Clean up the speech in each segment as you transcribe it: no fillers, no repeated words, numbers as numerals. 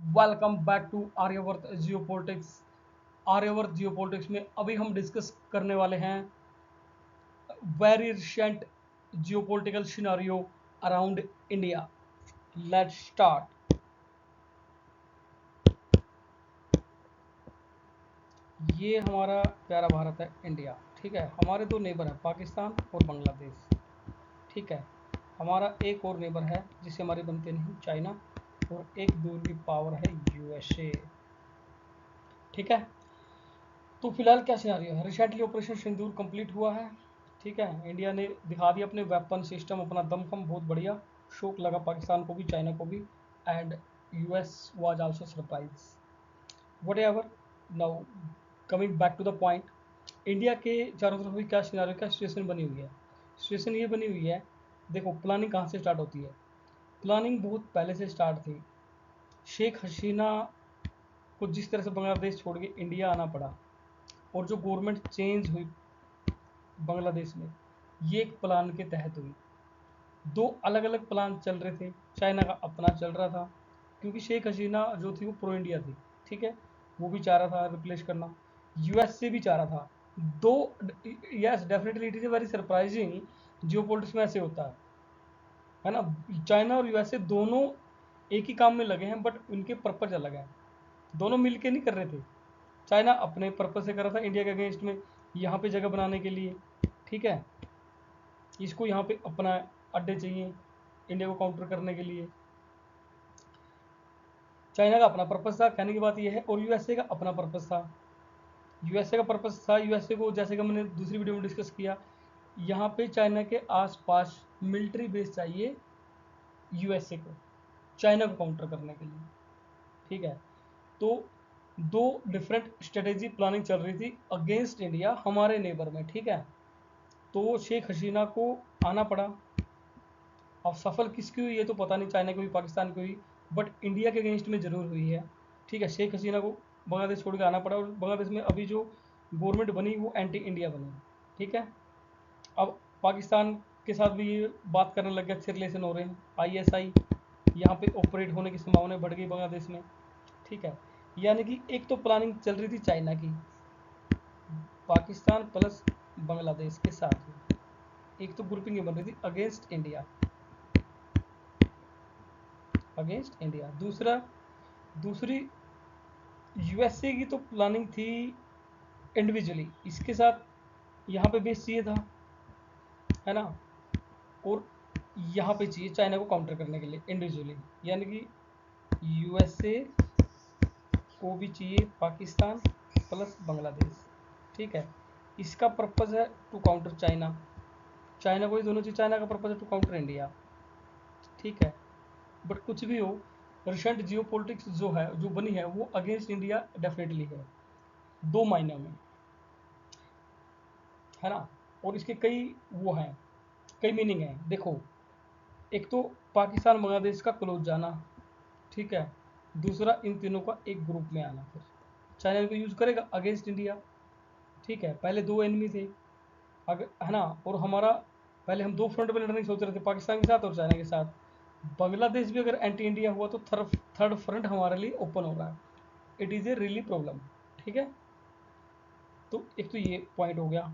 Welcome back to Aryavart geopolitics. Aryavart geopolitics में अभी हम डिस्कस करने वाले हैं very recent geopolitical scenario around India. Let's start. ये हमारा प्यारा भारत है इंडिया, ठीक है। हमारे दो नेबर हैं पाकिस्तान और बांग्लादेश, ठीक है। हमारा एक और नेबर है जिससे हमारी बनती नहीं, चाइना, और एक दूर की पावर है यूएसए, ठीक है। तो फिलहाल क्या सिनारियो है, रिसेंटली ऑपरेशन सिंदूर कंप्लीट हुआ है, ठीक है। इंडिया ने दिखा दिया अपने वेपन सिस्टम, अपना दमखम, बहुत बढ़िया। शौक लगा पाकिस्तान को भी, चाइना को भी, and US was also surprise. Whatever, now coming back to the point, India के चारों तरफ भी क्या सिनारियो, क्या सिचुएशन बनी हुई है। सिचुएशन ये बनी हुई है, देखो प्लानिंग कहाँ से स्टार्ट होती है। प्लानिंग बहुत पहले से स्टार्ट थी। शेख हसीना को जिस तरह से बांग्लादेश छोड़ के इंडिया आना पड़ा, और जो गवर्नमेंट चेंज हुई बांग्लादेश में, ये एक प्लान के तहत हुई। दो अलग अलग प्लान चल रहे थे। चाइना का अपना चल रहा था, क्योंकि शेख हसीना जो थी वो प्रो इंडिया थी, ठीक है। वो भी चाह रहा था रिप्लेस करना, यूएस से भी चाह रहा था। दो, yes definitely it is a very surprising, Jio में ऐसे होता है ना। चाइना और यूएसए दोनों एक ही काम में लगे हैं, बट उनके पर्पज अलग है। दोनों मिलके नहीं कर रहे थे। चाइना अपने पर्पज से कर रहा था इंडिया के अगेंस्ट में, यहाँ पे जगह बनाने के लिए, ठीक है। इसको यहाँ पे अपना अड्डे चाहिए इंडिया को काउंटर करने के लिए। चाइना का अपना पर्पस था, कहने की बात यह है, और यूएसए का अपना पर्पस था। यूएसए का पर्पस था, यूएसए को जैसे कि मैंने दूसरी वीडियो में डिस्कस किया, यहाँ पे चाइना के आसपास मिलिट्री बेस चाहिए यूएसए को, चाइना को काउंटर करने के लिए, ठीक है। तो दो डिफरेंट स्ट्रेटेजी प्लानिंग चल रही थी अगेंस्ट इंडिया हमारे नेबर में, ठीक है। तो शेख हसीना को आना पड़ा। अब सफल किसकी हुई ये तो पता नहीं, चाइना की हुई, पाकिस्तान की हुई, बट इंडिया के अगेंस्ट में ज़रूर हुई है, ठीक है। शेख हसीना को बांग्लादेश छोड़ के आना पड़ा, और बांग्लादेश में अभी जो गवर्नमेंट बनी वो एंटी इंडिया बनी, ठीक है। अब पाकिस्तान के साथ भी ये बात करने लग गया, अच्छे रिलेशन हो रहे हैं। आईएसआई यहाँ पे ऑपरेट होने की संभावना बढ़ गई बांग्लादेश में, ठीक है। यानी कि एक तो प्लानिंग चल रही थी चाइना की, पाकिस्तान प्लस बांग्लादेश के साथ में, एक तो ग्रुपिंग बन रही थी अगेंस्ट इंडिया, अगेंस्ट इंडिया। दूसरी यूएसए की तो प्लानिंग थी इंडिविजुअली, इसके साथ यहाँ पे बेस चाहिए था, है ना। और यहाँ पे चाहिए चाइना को काउंटर करने के लिए इंडिविजुअली, यानी कि यूएसए को भी चाहिए पाकिस्तान प्लस बांग्लादेश, ठीक है। इसका पर्पज़ है टू काउंटर चाइना, चाइना को ही दोनों चाहिए, चाइना का पर्पज़ है टू काउंटर इंडिया, ठीक है। बट कुछ भी हो, रिसेंट जियो जो है, जो बनी है, वो अगेंस्ट इंडिया डेफिनेटली है, दो मायने में, है ना। और इसके कई वो हैं, कई मीनिंग हैं। देखो, एक तो पाकिस्तान बांग्लादेश का क्लोज जाना, ठीक है। दूसरा इन तीनों का एक ग्रुप में आना, फिर चाइना इनको यूज़ करेगा अगेंस्ट इंडिया, ठीक है। पहले दो एनिमी थे, अगर, है ना। और हमारा पहले हम दो फ्रंट में लड़ने की सोच रहे थे, पाकिस्तान के साथ और चाइना के साथ। बांग्लादेश भी अगर एंटी इंडिया हुआ तो थर्ड फ्रंट हमारे लिए ओपन हो रहा है। It is a really problem, ठीक है। तो एक तो ये पॉइंट हो गया।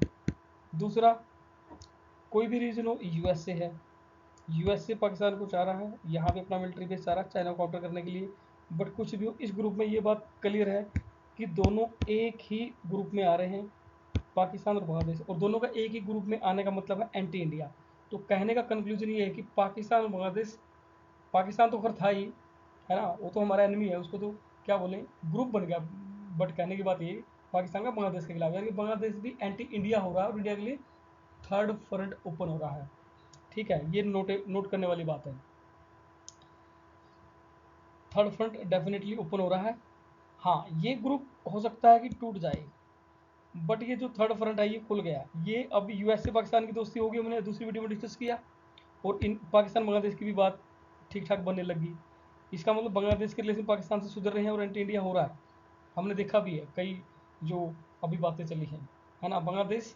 दूसरा, कोई भी रीजन हो, यूएसए है, यूएसए पाकिस्तान को चाह रहा है, यहाँ पे अपना मिलिट्री बेस चाह रहा है चाइना को काउंटर करने के लिए। बट कुछ भी हो, इस ग्रुप में ये बात क्लियर है कि दोनों एक ही ग्रुप में आ रहे हैं, पाकिस्तान और बांग्लादेश, और दोनों का एक ही ग्रुप में आने का मतलब है एंटी इंडिया। तो कहने का कंक्लूजन ये है कि पाकिस्तान और बांग्लादेश, पाकिस्तान तो खैर था ही, है ना, वो तो हमारा एनिमी है, उसको तो क्या बोलें, ग्रुप बन गया। बट कहने की बात ये, पाकिस्तान का बांग्लादेश के खिलाफ, यानी कि बांग्लादेश भी एंटी इंडिया हो रहा है और इंडिया के लिए थर्ड फ्रंट ओपन हो रहा है, ठीक है। ये नोट करने वाली बात है, थर्ड फ्रंट डेफिनेटली ओपन हो रहा है। हाँ, ये ग्रुप हो सकता है कि टूट जाए, बट ये जो थर्ड फ्रंट है ये खुल गया। ये अब यूएस से पाकिस्तान की दोस्ती होगी, मैंने दूसरी वीडियो में डिस्कस किया, और इन पाकिस्तान बांग्लादेश की भी बात ठीक ठाक बनने लगी। इसका मतलब बांग्लादेश के रिलेशन पाकिस्तान से सुधर रहे हैं और एंटी इंडिया हो रहा है। हमने देखा भी है कई जो अभी बातें चली हैं, है ना। बांग्लादेश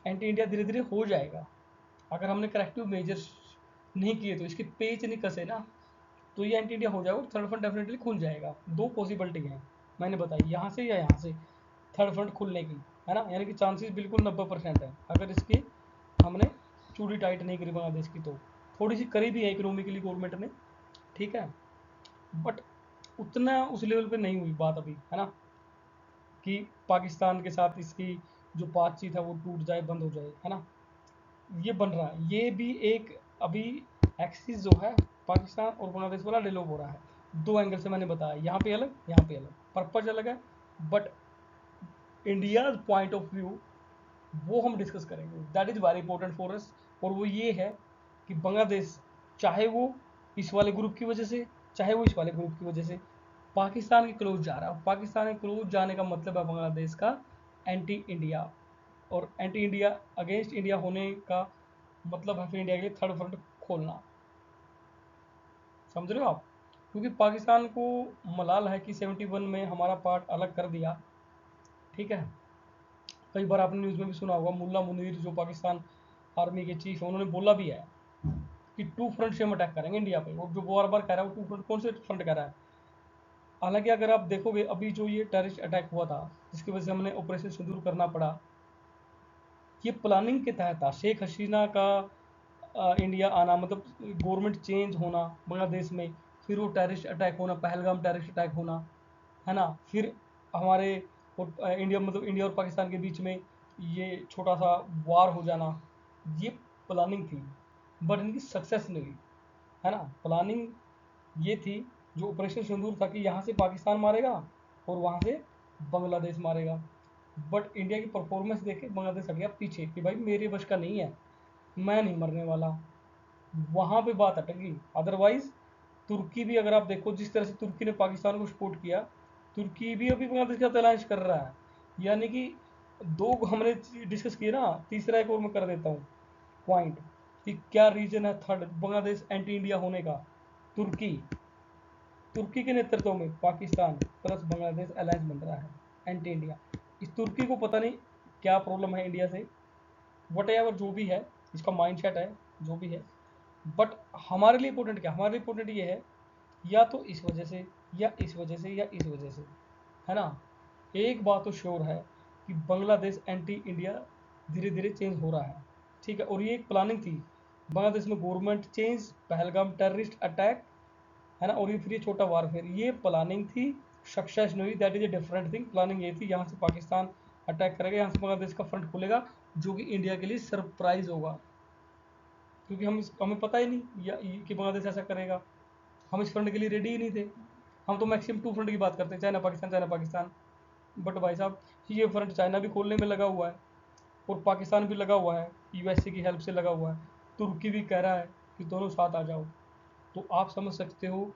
एंटी इंडिया धीरे धीरे हो जाएगा, अगर हमने करेक्टिव मेजर्स नहीं किए तो, इसके पेच नहीं कसे ना, तो ये एंटी इंडिया हो जाएगा और थर्ड फ्रंट डेफिनेटली खुल जाएगा। दो पॉसिबिलिटी हैं मैंने बताई, यहाँ से या यहाँ से थर्ड फ्रंट खुलने की, है ना, यानी कि चांसेस बिल्कुल 90% है अगर इसकी हमने चूड़ी टाइट नहीं करी बांग्लादेश की। तो थोड़ी सी करी भी है इकोनॉमिकली गवर्नमेंट ने, ठीक है, बट उतना उस लेवल पे नहीं हुई बात अभी, है ना, कि पाकिस्तान के साथ इसकी जो बातचीत है वो टूट जाए, बंद हो जाए, है ना। ये बन रहा है, ये भी एक अभी एक्सिस जो है पाकिस्तान और बांग्लादेश वाला डेवलप हो रहा है। दो एंगल से मैंने बताया, यहाँ पे अलग, यहाँ पे अलग, पर्पज अलग है, but India point of view वो हम डिस्कस करेंगे, that is very important for us. और वो ये है कि बांग्लादेश चाहे वो इस वाले ग्रुप की वजह से, चाहे वो इस वाले ग्रुप की वजह से पाकिस्तान के क्लोज जा रहा है। पाकिस्तान के क्लोज जाने का मतलब है बांग्लादेश का एंटी इंडिया, और एंटी इंडिया अगेंस्ट इंडिया होने का मतलब है फिर इंडिया के लिए थर्ड फ्रंट खोलना। समझ रहे हो आप, क्योंकि पाकिस्तान को मलाल है कि 71 में हमारा पार्ट अलग कर दिया, ठीक है। कई बार आपने न्यूज़ में भी सुना होगा, मुल्ला मुनीर जो पाकिस्तान आर्मी के चीफ है उन्होंने बोला भी है कि टू फ्रंट से हम अटैक करेंगे इंडिया पे। और जो बार बार कह रहा है वो टू फ्रंट, कौन से फ्रंट कह रहा है। हालांकि अगर आप देखोगे अभी जो ये टेररिस्ट अटैक हुआ था जिसकी वजह से हमने ऑपरेशन सिंदूर करना पड़ा, ये प्लानिंग के तहत था। शेख हसीना का इंडिया आना, मतलब गवर्नमेंट चेंज होना बांग्लादेश में, फिर वो टेररिस्ट अटैक होना, पहलगाम टेररिस्ट अटैक होना, है ना, फिर हमारे और इंडिया, मतलब इंडिया और पाकिस्तान के बीच में ये छोटा सा वार हो जाना, ये प्लानिंग थी, बट इनकी सक्सेस नहीं हुई, है ना। प्लानिंग ये थी, जो ऑपरेशन सिंदूर था, कि यहाँ से पाकिस्तान मारेगा और वहाँ से बांग्लादेश मारेगा, बट इंडिया की परफॉर्मेंस देख के बांग्लादेश हट गया पीछे कि भाई मेरे वश का नहीं है, मैं नहीं मरने वाला। वहाँ पे बात अटकी। अदरवाइज तुर्की भी, अगर आप देखो जिस तरह से तुर्की ने पाकिस्तान को सपोर्ट किया, तुर्की भी अभी बांग्लादेश का तलाश कर रहा है। यानी कि दो हमने डिस्कस किए ना, तीसरा एक और मैं कर देता हूँ पॉइंट, कि क्या रीजन है थर्ड बांग्लादेश एंटी इंडिया होने का। तुर्की, तुर्की के नेतृत्व में पाकिस्तान प्लस बांग्लादेश अलायंस बन रहा है एंटी इंडिया। इस तुर्की को पता नहीं क्या प्रॉब्लम है इंडिया से, वट एवर जो भी है, इसका माइंडसेट है जो भी है, बट हमारे लिए इंपॉर्टेंट क्या, हमारे लिए इंपॉर्टेंट ये है, या तो इस वजह से, या इस वजह से, या इस वजह से, है ना। एक बात तो श्योर है कि बांग्लादेश एंटी इंडिया धीरे धीरे चेंज हो रहा है, ठीक है। और ये एक प्लानिंग थी, बांग्लादेश में government change, Pahalgam terrorist attack, है ना, और ये फिर ये छोटा वारफेयर, ये प्लानिंग थी, सक्सेस नहीं हुई, that is a different thing. Planning ये थी यहाँ से पाकिस्तान अटैक करेगा, यहाँ से बांग्लादेश का फ्रंट खुलेगा, जो कि इंडिया के लिए सरप्राइज होगा, क्योंकि हमें पता ही नहीं कि बांग्लादेश ऐसा करेगा। हम इस फ्रंट के लिए रेडी ही नहीं थे। हम तो मैक्सिमम टू फ्रंट की बात करते हैं, China Pakistan, China Pakistan, but भाई साहब ये फ्रंट चाइना भी खोलने में लगा हुआ है और पाकिस्तान भी लगा हुआ है, यूएसए की हेल्प से लगा हुआ है, तुर्की भी कह रहा है कि दोनों साथ आ जाओ। तो आप समझ सकते हो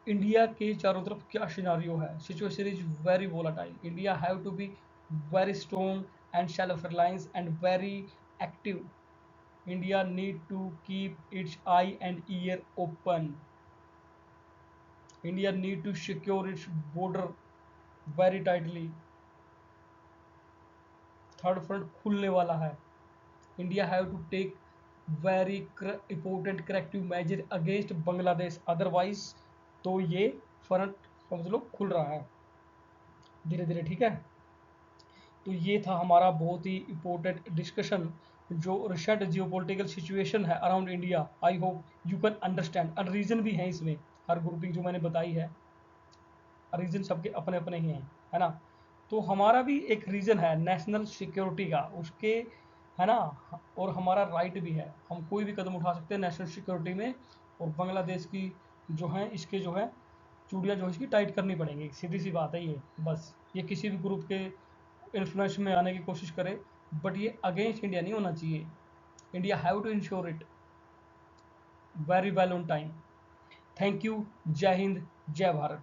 इंडिया के चारों तरफ क्या सिनारियो है। Situation is very volatile, India have to be very strong and self reliance and very active. India need to keep its eye and ear open. India need to secure its border very tightly. Third front खुलने वाला है। India have to take very important corrective measure against Bangladesh, otherwise तो ये front समझ लो खुल रहा है धीरे धीरे, ठीक है। तो ये था हमारा बहुत ही इम्पोर्टेंट डिस्कशन, जो रिसेंट जियोपॉलिटिकल सिचुएशन है around India. I hope you can understand, और रीज़न भी है इसमें, हर ग्रुपिंग जो मैंने बताई है, रीज़न सबके अपने अपने ही हैं, है ना। तो हमारा भी एक रीज़न है नेशनल सिक्योरिटी का, उसके, है ना, और हमारा राइट भी है, हम कोई भी कदम उठा सकते हैं नेशनल सिक्योरिटी में। और बांग्लादेश की जो है, इसके जो है चूड़ियाँ जो है इसकी टाइट करनी पड़ेंगी, सीधी सी बात है ये। बस ये किसी भी ग्रुप के इन्फ्लुएंस में आने की कोशिश करे, बट ये अगेंस्ट इंडिया नहीं होना चाहिए। India have to ensure it very well on time. Thank you, जय हिंद, जय भारत।